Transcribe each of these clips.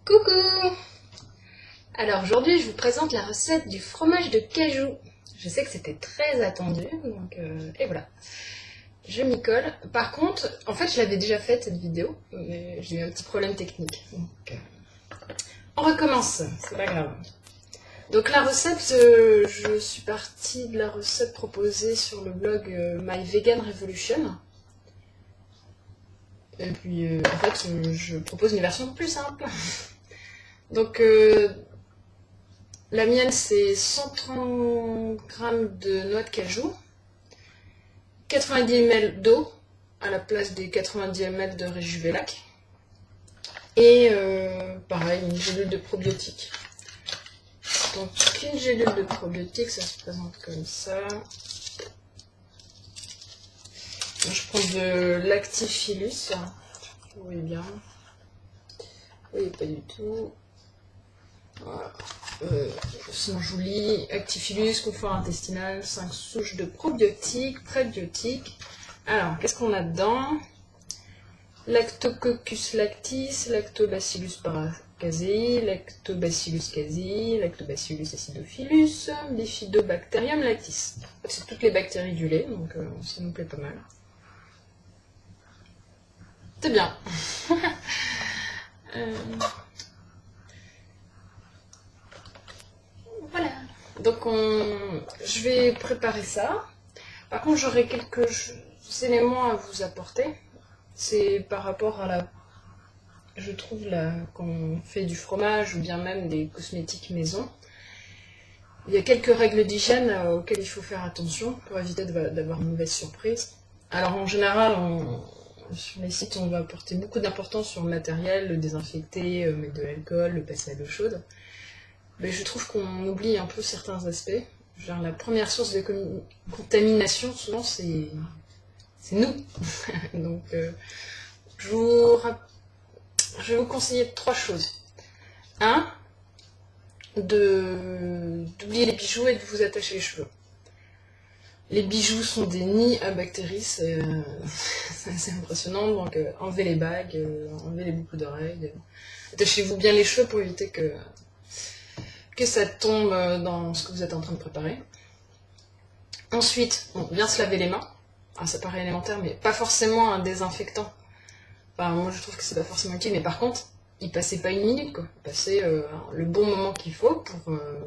Coucou! Alors aujourd'hui je vous présente la recette du fromage de cajou. Je sais que c'était très attendu, donc et voilà. Je m'y colle. Par contre, en fait je l'avais déjà faite cette vidéo, mais j'ai eu un petit problème technique. Donc, on recommence, c'est pas grave. Donc la recette, je suis partie de la recette proposée sur le blog My Vegan Revolution. Et puis en fait je propose une version plus simple. Donc la mienne c'est 130 g de noix de cajou, 90 ml d'eau à la place des 90 ml de Rejuvelac, et pareil une gélule de probiotiques. Donc une gélule de probiotiques, ça se présente comme ça. Je prends de l'Actifilus, vous voyez bien, vous voyez pas du tout. Voilà. Sinon je vous lis Actifilus, confort intestinal, 5 souches de probiotiques, prébiotiques. Alors, qu'est-ce qu'on a dedans? Lactococcus lactis, Lactobacillus paracasei, Lactobacillus casei, Lactobacillus acidophilus, Bifidobacterium lactis. C'est toutes les bactéries du lait, donc ça nous plaît pas mal. C'est bien. Voilà. Donc je vais préparer ça. Par contre, j'aurai quelques éléments à vous apporter. C'est par rapport à je trouve quand on fait du fromage ou bien même des cosmétiques maison. Il y a quelques règles d'hygiène auxquelles il faut faire attention pour éviter d'avoir une mauvaise surprise. Alors en général, sur les sites, on va porter beaucoup d'importance sur le matériel, le désinfecter, mettre de l'alcool, le passer à l'eau chaude. Mais je trouve qu'on oublie un peu certains aspects. Genre, la première source de contamination, souvent, c'est nous. Donc, je vais vous conseiller 3 choses. 1, d'oublier les bijoux et de vous attacher les cheveux. Les bijoux sont des nids à bactéries, c'est assez impressionnant. Donc, enlevez les bagues, enlevez les boucles d'oreilles. Attachez-vous bien les cheveux pour éviter que ça tombe dans ce que vous êtes en train de préparer. Ensuite, bien se laver les mains. Alors, ça paraît élémentaire, mais pas forcément un désinfectant. Enfin, moi, je trouve que c'est pas forcément utile, mais par contre, y passez pas une minute, quoi. Passez le bon moment qu'il faut pour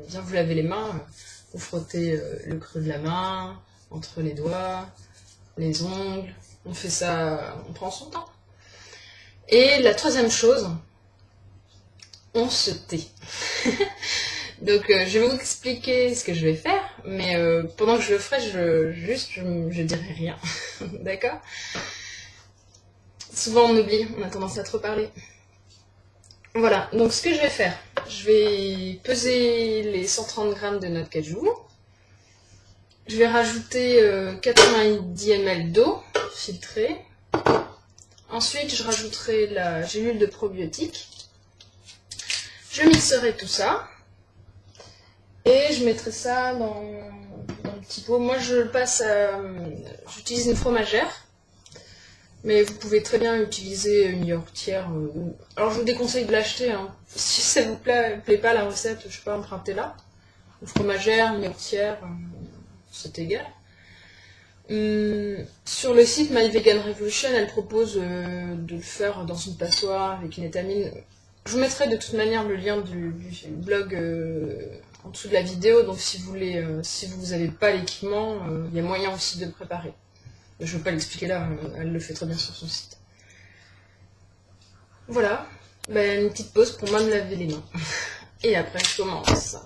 bien vous laver les mains. Vous frottez le creux de la main, entre les doigts, les ongles. On fait ça, on prend son temps. Et la 3e chose, on se tait. Donc je vais vous expliquer ce que je vais faire, mais pendant que je le ferai, je dirai rien. D'accord? Souvent on oublie, on a tendance à trop parler. Voilà, donc ce que je vais faire, je vais peser les 130 g de noix de cajou. Je vais rajouter 90 ml d'eau filtrée. Ensuite, je rajouterai la gélule de probiotiques. Je mixerai tout ça. Et je mettrai ça dans un petit pot. Moi, j'utilise une fromagère. Mais vous pouvez très bien utiliser une yaourtière. Alors, je vous déconseille de l'acheter. Hein. Si ça vous plaît pas la recette, je sais pas, empruntez-la. Une fromagère, une yaourtière, c'est égal. Sur le site My Vegan Revolution, elle propose de le faire dans une passoire avec une étamine. Je vous mettrai de toute manière le lien du blog en dessous de la vidéo, donc si vous n'avez pas l'équipement, il y a moyen aussi de le préparer. Je ne vais pas l'expliquer là, elle le fait très bien sur son site. Voilà, une petite pause pour moi me laver les mains. Et après je commence.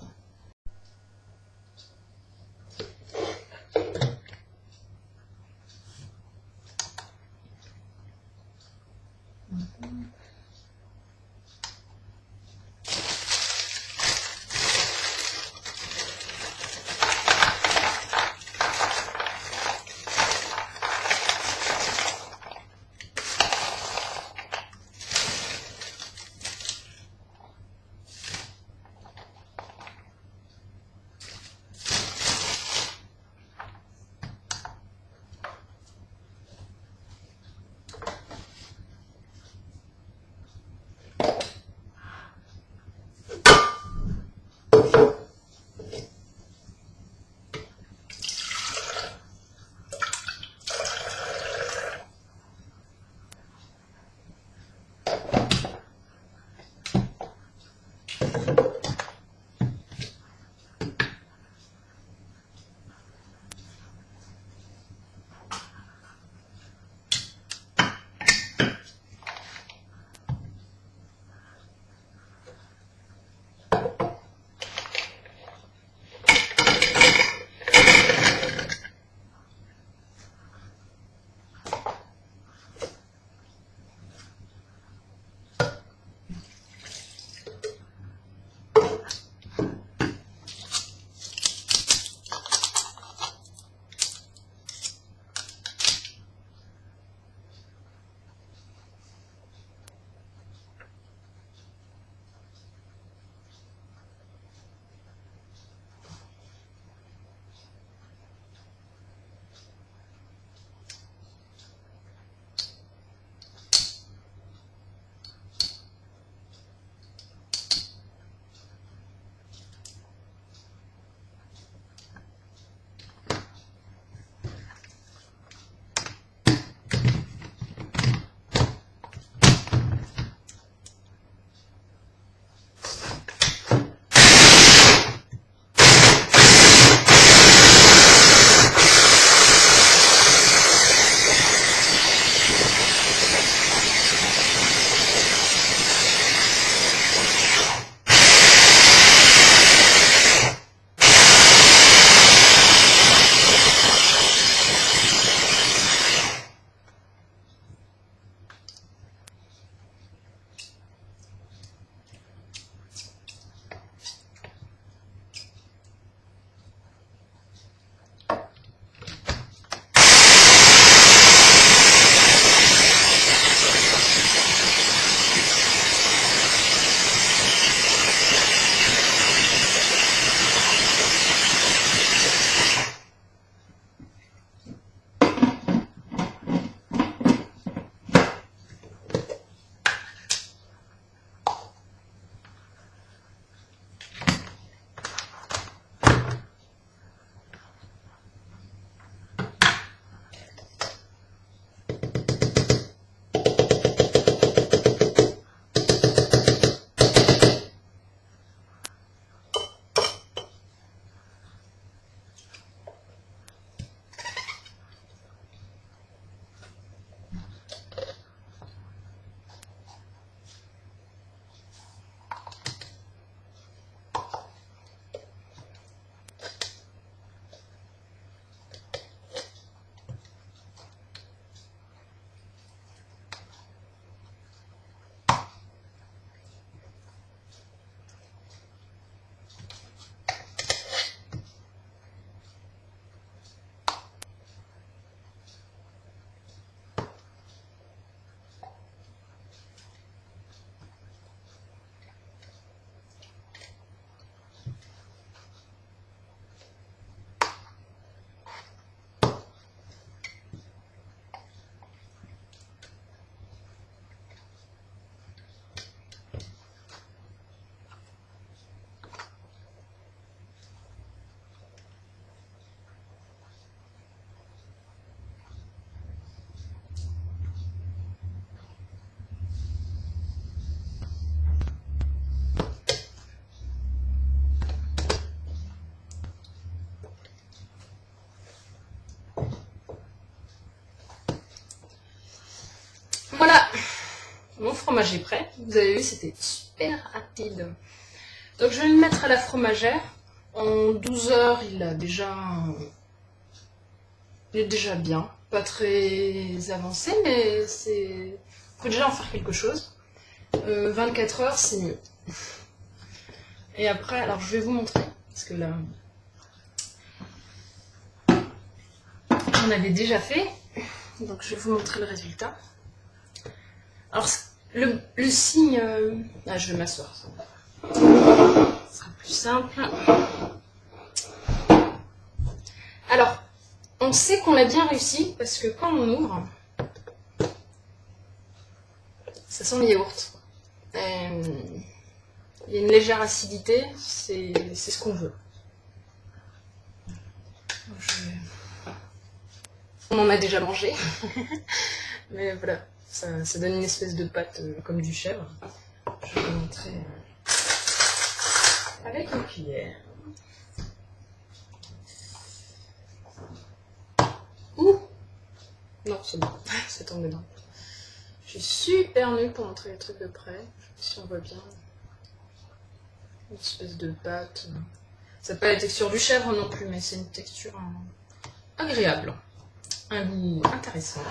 Mon fromage est prêt. Vous avez vu, c'était super rapide. Donc je vais le mettre à la fromagère. En 12 heures, il est déjà bien. Pas très avancé, mais il faut déjà en faire quelque chose. 24 heures, c'est mieux. Et après, alors je vais vous montrer, parce que là, j'en avais déjà fait. Donc je vais vous montrer le résultat. Alors le signe... je vais m'asseoir. Ce sera plus simple. Alors, on sait qu'on a bien réussi parce que quand on ouvre, ça sent le yaourt. Il y a une légère acidité, c'est ce qu'on veut. On en a déjà mangé, mais voilà, ça donne une espèce de pâte comme du chèvre. Je vais vous montrer avec une cuillère. Ouh! Non, c'est bon, c'est tombé dedans. Je suis super nulle pour montrer les trucs de près. Je sais pas si on voit bien. Une espèce de pâte. Ça n'a pas la texture du chèvre non plus, mais c'est une texture agréable. Un goût intéressant.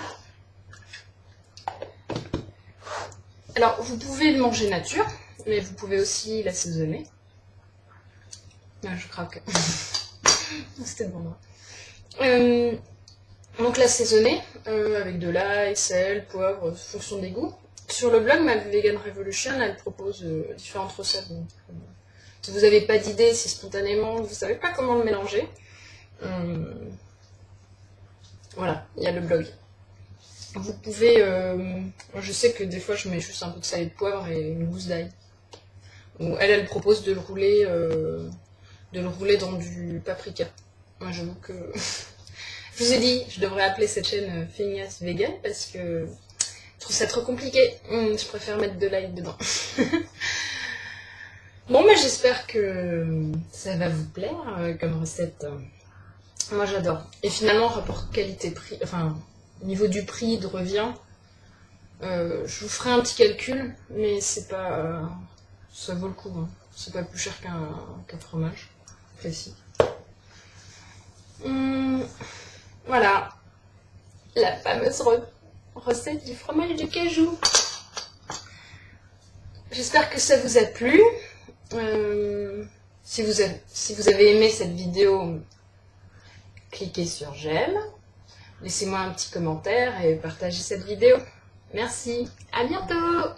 Alors, vous pouvez le manger nature, mais vous pouvez aussi l'assaisonner. Ah, je craque. C'était bon, moi. Donc l'assaisonner avec de l'ail, sel, poivre, fonction des goûts. Sur le blog My Vegan Revolution, elle propose différentes recettes. Donc, si vous n'avez pas d'idée, si spontanément vous ne savez pas comment le mélanger, voilà, il y a le blog. Vous pouvez, je sais que des fois je mets juste un peu de sel et de poivre et une gousse d'ail. Elle propose de le rouler dans du paprika. Moi j'avoue que je vous ai dit, je devrais appeler cette chaîne Phineas Vegan parce que je trouve ça trop compliqué. Je préfère mettre de l'ail dedans. Bon, mais j'espère que ça va vous plaire comme recette. Moi j'adore. Et finalement, rapport qualité-prix, enfin, au niveau du prix de revient, je vous ferai un petit calcul, mais c'est pas. Ça vaut le coup. Hein. C'est pas plus cher qu'un fromage classique. Voilà. La fameuse recette du fromage de cajou. J'espère que ça vous a plu. Si vous avez aimé cette vidéo, cliquez sur j'aime, laissez-moi un petit commentaire et partagez cette vidéo. Merci, à bientôt!